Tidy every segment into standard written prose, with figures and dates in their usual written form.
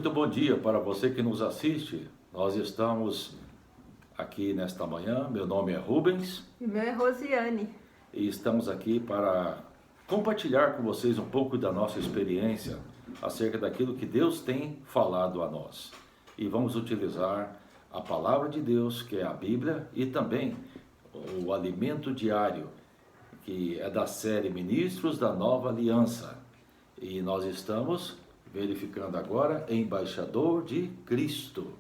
Muito bom dia para você que nos assiste. Nós estamos aqui nesta manhã. Meu nome é Rubens. E meu é Rosiane. E estamos aqui para compartilhar com vocês um pouco da nossa experiência acerca daquilo que Deus tem falado a nós. E vamos utilizar a palavra de Deus, que é a Bíblia, e também o alimento diário, que é da série Ministros da Nova Aliança. E nós estamos verificando agora Embaixador de Cristo.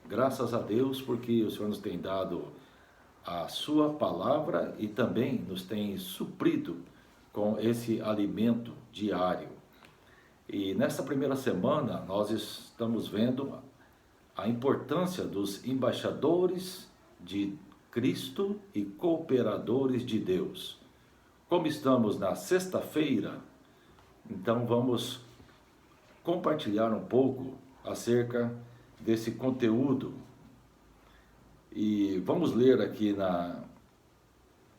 Graças a Deus, porque o Senhor nos tem dado a sua palavra e também nos tem suprido com esse alimento diário. E nesta primeira semana nós estamos vendo a importância dos embaixadores de Cristo e cooperadores de Deus. Como estamos na sexta-feira, então vamos compartilhar um pouco acerca desse conteúdo. E vamos ler aqui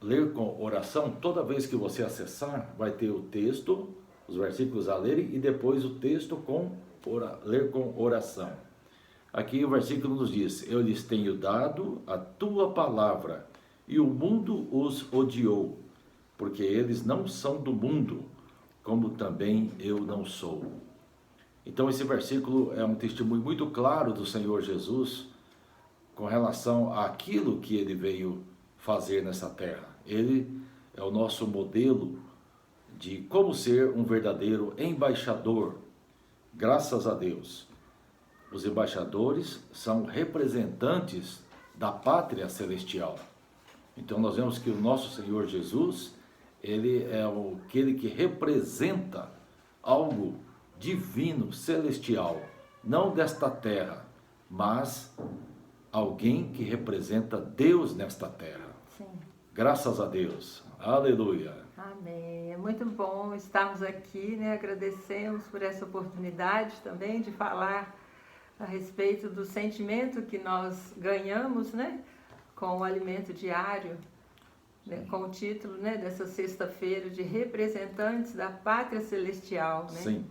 Ler com Oração. Toda vez que você acessar, vai ter o texto, os versículos a lerem e depois o texto Ler com Oração. Aqui o versículo nos diz: Eu lhes tenho dado a tua palavra e o mundo os odiou, porque eles não são do mundo, como também eu não sou. Então esse versículo é um testemunho muito claro do Senhor Jesus com relação àquilo que ele veio fazer nessa terra. Ele é o nosso modelo de como ser um verdadeiro embaixador. Graças a Deus. Os embaixadores são representantes da pátria celestial. Então nós vemos que o nosso Senhor Jesus, ele é aquele que representa algo divino, celestial, não desta terra, mas alguém que representa Deus nesta terra. Sim. Graças a Deus. Aleluia. Amém. É muito bom estarmos aqui, né? Agradecemos por essa oportunidade também de falar a respeito do sentimento que nós ganhamos, né? Com o alimento diário, né? Com o título, né? Dessa sexta-feira de representantes da pátria celestial, né? Sim.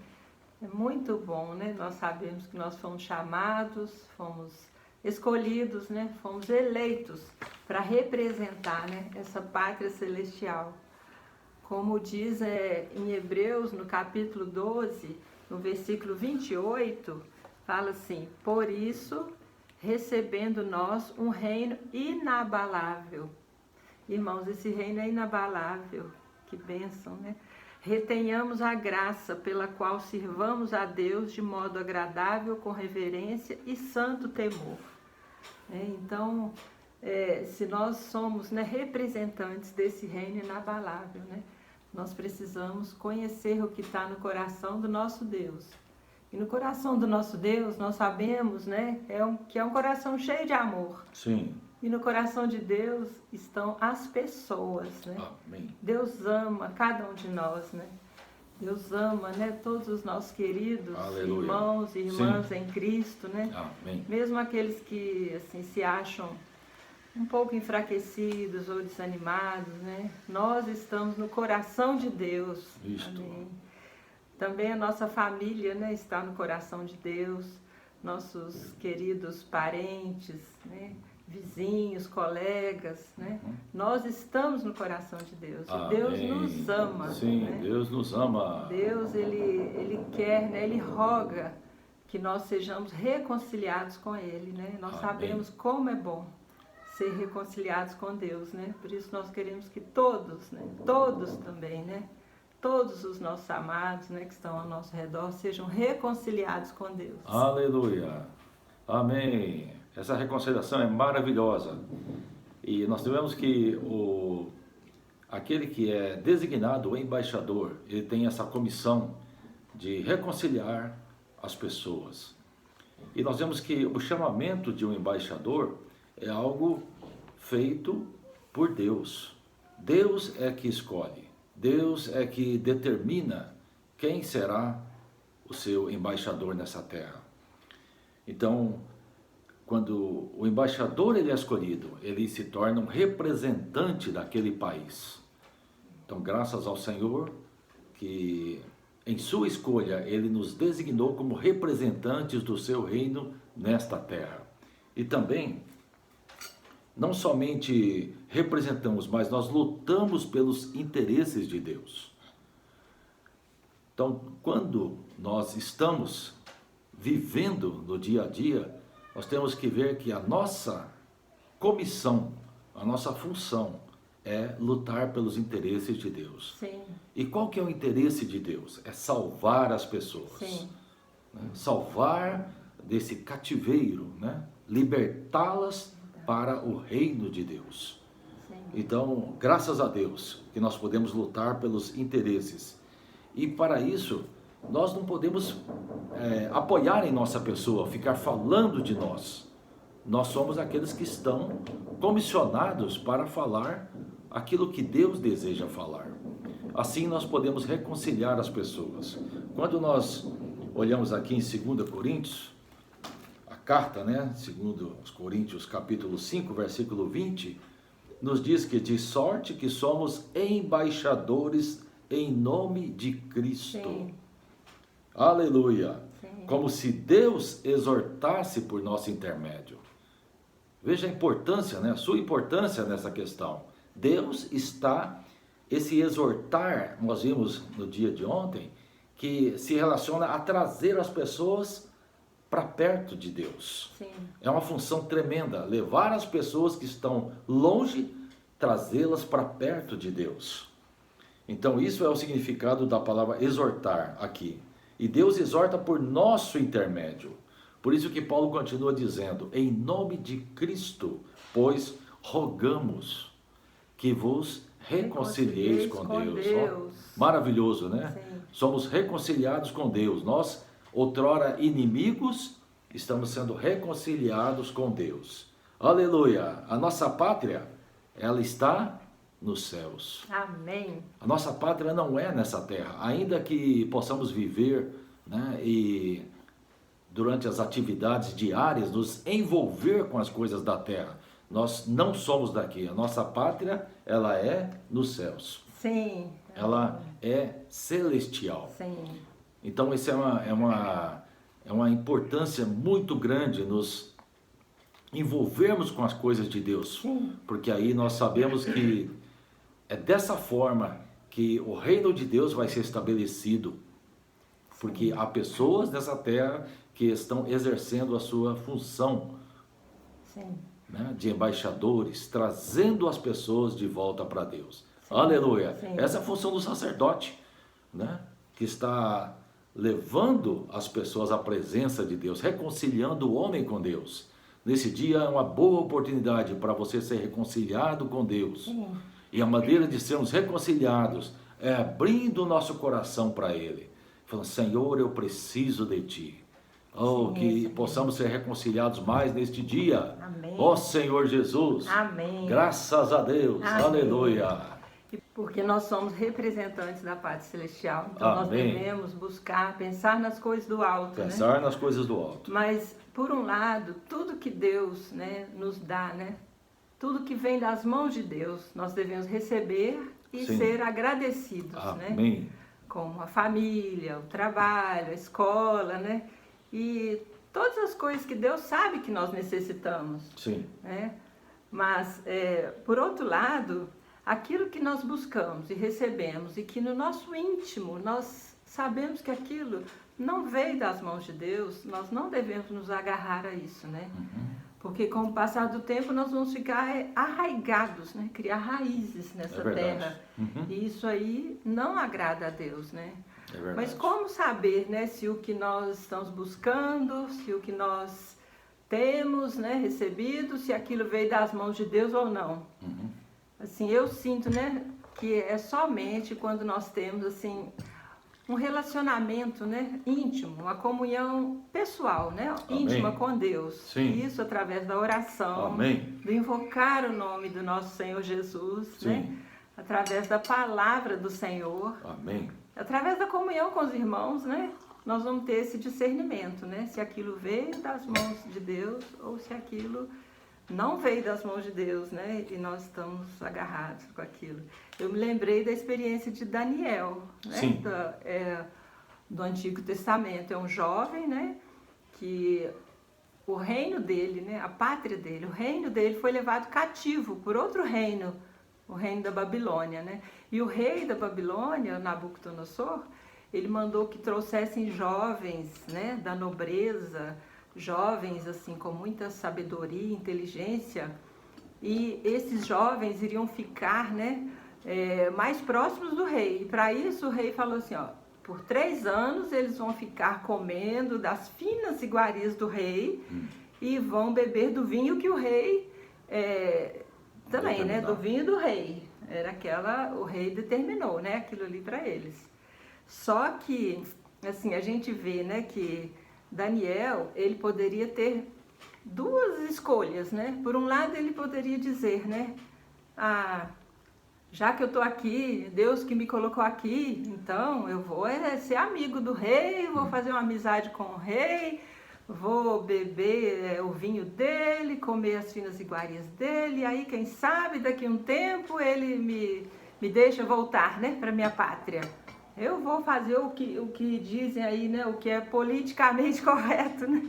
É muito bom, né? Nós sabemos que nós fomos chamados, fomos escolhidos, né? Fomos eleitos para representar, né? Essa pátria celestial. Como diz em Hebreus, no capítulo 12, no versículo 28, fala assim: Por isso, recebendo nós um reino inabalável. Irmãos, esse reino é inabalável. Que bênção, né? Retenhamos a graça pela qual sirvamos a Deus de modo agradável, com reverência e santo temor. Então, se nós somos, né, representantes desse reino inabalável, né, nós precisamos conhecer o que está no coração do nosso Deus. E no coração do nosso Deus, nós sabemos, né, que é um coração cheio de amor. Sim. E no coração de Deus estão as pessoas, né? Amém. Deus ama cada um de nós, né? Deus ama, né, todos os nossos queridos Aleluia. Irmãos e irmãs Sim. em Cristo, né? Amém. Mesmo aqueles que assim se acham um pouco enfraquecidos ou desanimados, né? Nós estamos no coração de Deus. Isto. Amém. Também a nossa família, né, está no coração de Deus. Nossos queridos parentes, né? Vizinhos, colegas, né? Nós estamos no coração de Deus. Amém. Deus nos ama. Sim, né? Deus nos ama. Deus, ele quer, né? Ele roga que nós sejamos reconciliados com Ele, né? Nós Amém. sabemos como é bom ser reconciliados com Deus, né? Por isso nós queremos que todos, né? Todos também, né? Todos os nossos amados, né? Que estão ao nosso redor sejam reconciliados com Deus. Aleluia. Amém. Essa reconciliação é maravilhosa. E nós tivemos que aquele que é designado o embaixador, ele tem essa comissão de reconciliar as pessoas. E nós vemos que o chamamento de um embaixador é algo feito por Deus. Deus é que escolhe. Deus é que determina quem será o seu embaixador nessa terra. Então, quando o embaixador ele é escolhido, ele se torna um representante daquele país. Então, graças ao Senhor, que em sua escolha, Ele nos designou como representantes do seu reino nesta terra. E também, não somente representamos, mas nós lutamos pelos interesses de Deus. Então, quando nós estamos vivendo no dia a dia, nós temos que ver que a nossa comissão, a nossa função é lutar pelos interesses de Deus. Sim. E qual que é o interesse de Deus? É salvar as pessoas. Sim. Né? Salvar desse cativeiro, né? Libertá-las para o reino de Deus. Sim. Então, graças a Deus que nós podemos lutar pelos interesses. E para isso, nós não podemos apoiar em nossa pessoa, ficar falando de nós. Nós somos aqueles que estão comissionados para falar aquilo que Deus deseja falar. Assim nós podemos reconciliar as pessoas. Quando nós olhamos aqui em 2 Coríntios, a carta, né, 2 Coríntios capítulo 5, versículo 20, nos diz que de sorte que somos embaixadores em nome de Cristo. Sim. Aleluia! Sim. Como se Deus exortasse por nosso intermédio. Veja a importância, né? A sua importância nessa questão. Deus está, esse exortar, nós vimos no dia de ontem, que se relaciona a trazer as pessoas para perto de Deus. Sim. É uma função tremenda, levar as pessoas que estão longe, trazê-las para perto de Deus. Então isso é o significado da palavra exortar aqui. E Deus exorta por nosso intermédio. Por isso que Paulo continua dizendo, em nome de Cristo, pois rogamos que vos reconcilieis com Deus. Oh, maravilhoso, né? Sim. Somos reconciliados com Deus. Nós, outrora inimigos, estamos sendo reconciliados com Deus. Aleluia! A nossa pátria, ela está nos céus. Amém. A nossa pátria não é nessa terra. Ainda que possamos viver, né, e durante as atividades diárias nos envolver com as coisas da terra, nós não somos daqui. A nossa pátria, ela é nos céus. Sim. Ela é celestial. Sim. Então isso é uma importância muito grande nos envolvermos com as coisas de Deus. Sim. Porque aí nós sabemos que é dessa forma que o reino de Deus vai ser estabelecido. Porque há pessoas nessa terra que estão exercendo a sua função, Sim. né, de embaixadores, trazendo as pessoas de volta para Deus. Sim. Aleluia! Sim. Essa é a função do sacerdote, né, que está levando as pessoas à presença de Deus, reconciliando o homem com Deus. Nesse dia é uma boa oportunidade para você ser reconciliado com Deus. Sim. E a maneira de sermos reconciliados é abrindo o nosso coração para Ele. Falando, Senhor, eu preciso de Ti. Oh, Sim, que Senhor. possamos ser reconciliados mais neste dia. Amém. Ó Senhor Jesus. Amém. Graças a Deus. Amém. Aleluia. Porque nós somos representantes da pátria celestial. Então nós Amém. devemos buscar, pensar nas coisas do alto. Pensar né? nas coisas do alto. Mas, por um lado, tudo que Deus, né, nos dá, né, tudo que vem das mãos de Deus, nós devemos receber e Sim. ser agradecidos. Né? Amém. Como a família, o trabalho, a escola, né? E todas as coisas que Deus sabe que nós necessitamos. Sim. Né? Mas, por outro lado, aquilo que nós buscamos e recebemos e que no nosso íntimo nós sabemos que aquilo não veio das mãos de Deus, nós não devemos nos agarrar a isso, né? Porque com o passar do tempo nós vamos ficar arraigados, né? Criar raízes nessa verdade. terra. E isso aí não agrada a Deus, né? É verdade. Mas como saber, né, se o que nós estamos buscando, se o que nós temos, né, recebido, se aquilo veio das mãos de Deus ou não? Assim, eu sinto, né, que é somente quando nós temos, assim, um relacionamento, né, íntimo, uma comunhão pessoal, né, Amém. íntima com Deus. Sim. Isso através da oração, Amém. do invocar o nome do nosso Senhor Jesus, Sim. né, através da palavra do Senhor, Amém. através da comunhão com os irmãos, né, nós vamos ter esse discernimento, né, se aquilo veio das mãos de Deus ou se aquilo não veio das mãos de Deus, né? E nós estamos agarrados com aquilo. Eu me lembrei da experiência de Daniel, né? Sim. do Antigo Testamento. É um jovem, né, que o reino dele, né, a pátria dele, o reino dele foi levado cativo por outro reino, o reino da Babilônia, né? E o rei da Babilônia, Nabucodonosor, ele mandou que trouxessem jovens, né, da nobreza, jovens assim com muita sabedoria, inteligência, e esses jovens iriam ficar, né, mais próximos do rei. E para isso o rei falou assim, ó, por 3 anos eles vão ficar comendo das finas iguarias do rei e vão beber do vinho que o rei também, né, do vinho do rei. O rei determinou, né, aquilo ali para eles. Só que, assim, a gente vê, né, que Daniel, ele poderia ter 2 escolhas, né? Por um lado, ele poderia dizer, né, já que eu estou aqui, Deus que me colocou aqui, então eu vou ser amigo do rei, vou fazer uma amizade com o rei, vou beber o vinho dele, comer as finas iguarias dele, e aí quem sabe daqui a um tempo ele me deixa voltar, né, para minha pátria. Eu vou fazer o que dizem aí, né, o que é politicamente correto, né?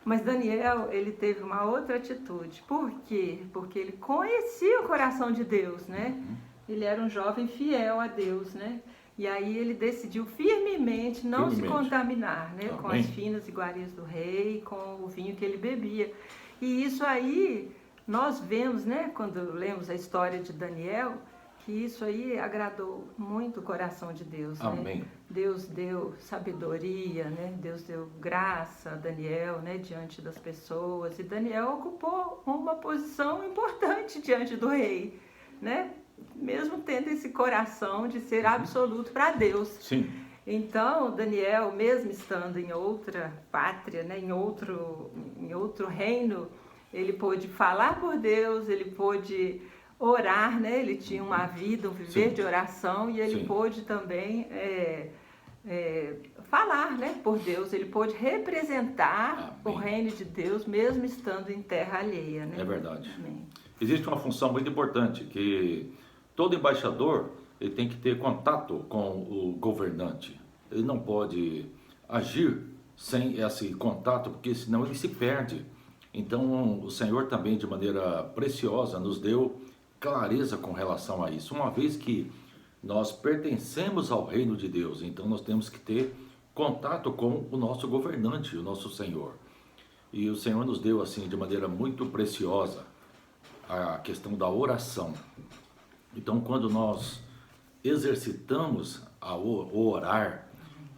Mas Daniel, ele teve uma outra atitude. Por quê? Porque ele conhecia o coração de Deus, né? Ele era um jovem fiel a Deus, né? E aí ele decidiu firmemente não se contaminar, né? Com as finas iguarias do rei, com o vinho que ele bebia. E isso aí, nós vemos, né? Quando lemos a história de Daniel, que isso aí agradou muito o coração de Deus, Amém. né? Deus deu sabedoria, né? Deus deu graça a Daniel, né? Diante das pessoas. E Daniel ocupou uma posição importante diante do rei, né? Mesmo tendo esse coração de ser absoluto para Deus. Sim. Então, Daniel, mesmo estando em outra pátria, né? em outro reino, ele pôde falar por Deus, ele pôde orar, né? Ele tinha uma vida, um viver Sim. de oração, e ele Sim. pôde também falar, né? Por Deus. Ele pôde representar o reino de Deus, mesmo estando em terra alheia, né? É verdade. Amém. Existe uma função muito importante, que todo embaixador ele tem que ter contato com o governante. Ele não pode agir sem esse contato, porque senão ele se perde. Então, o Senhor também, de maneira preciosa, nos deu clareza com relação a isso. Uma vez que nós pertencemos ao reino de Deus, então nós temos que ter contato com o nosso governante, o nosso Senhor. E o Senhor nos deu, assim, de maneira muito preciosa, a questão da oração. Então, quando nós exercitamos o orar,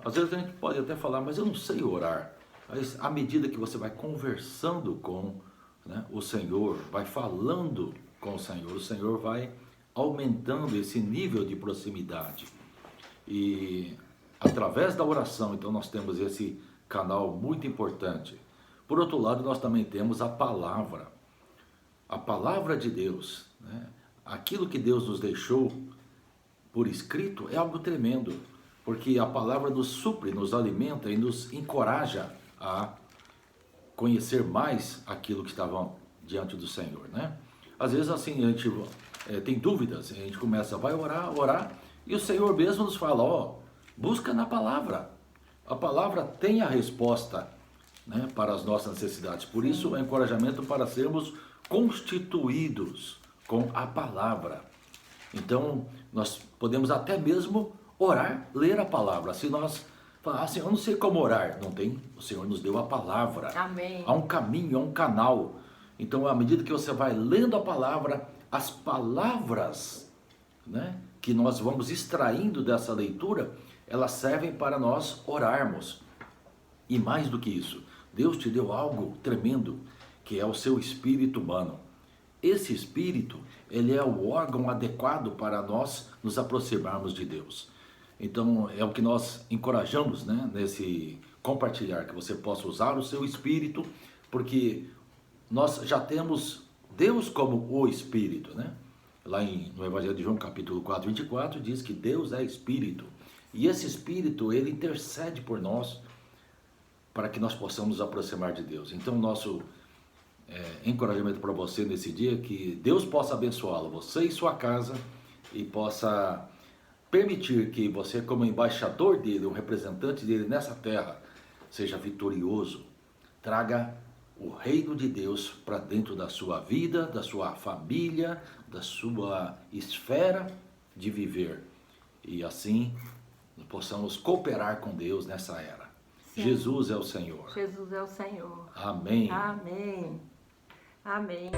às vezes a gente pode até falar, mas eu não sei orar. Mas à medida que você vai conversando com, né, o Senhor, vai falando com o Senhor vai aumentando esse nível de proximidade. E através da oração, então, nós temos esse canal muito importante. Por outro lado, nós também temos a palavra de Deus, né? Aquilo que Deus nos deixou por escrito é algo tremendo, porque a palavra nos supre, nos alimenta e nos encoraja a conhecer mais aquilo que estava diante do Senhor, né? Às vezes assim a gente tem dúvidas, a gente vai orar, e o Senhor mesmo nos fala, busca na palavra. A palavra tem a resposta, né, para as nossas necessidades. Por isso o encorajamento para sermos constituídos com a palavra. Então nós podemos até mesmo orar, ler a palavra. Se nós falar assim, eu não sei como orar, não tem, o Senhor nos deu a palavra. Amém. Há um caminho, há um canal. Então, à medida que você vai lendo a palavra, as palavras, né, que nós vamos extraindo dessa leitura, elas servem para nós orarmos. E mais do que isso, Deus te deu algo tremendo, que é o seu espírito humano. Esse espírito, ele é o órgão adequado para nós nos aproximarmos de Deus. Então, é o que nós encorajamos, né, nesse compartilhar, que você possa usar o seu espírito, porque nós já temos Deus como o Espírito, né? Lá no Evangelho de João, capítulo 4, 24, diz que Deus é Espírito. E esse Espírito, ele intercede por nós, para que nós possamos nos aproximar de Deus. Então, nosso encorajamento para você nesse dia é que Deus possa abençoá-lo, você e sua casa, e possa permitir que você, como embaixador dele, um representante dele nessa terra, seja vitorioso, traga o reino de Deus para dentro da sua vida, da sua família, da sua esfera de viver. E assim possamos cooperar com Deus nessa era. Sim. Jesus é o Senhor. Jesus é o Senhor. Amém. Amém. Amém.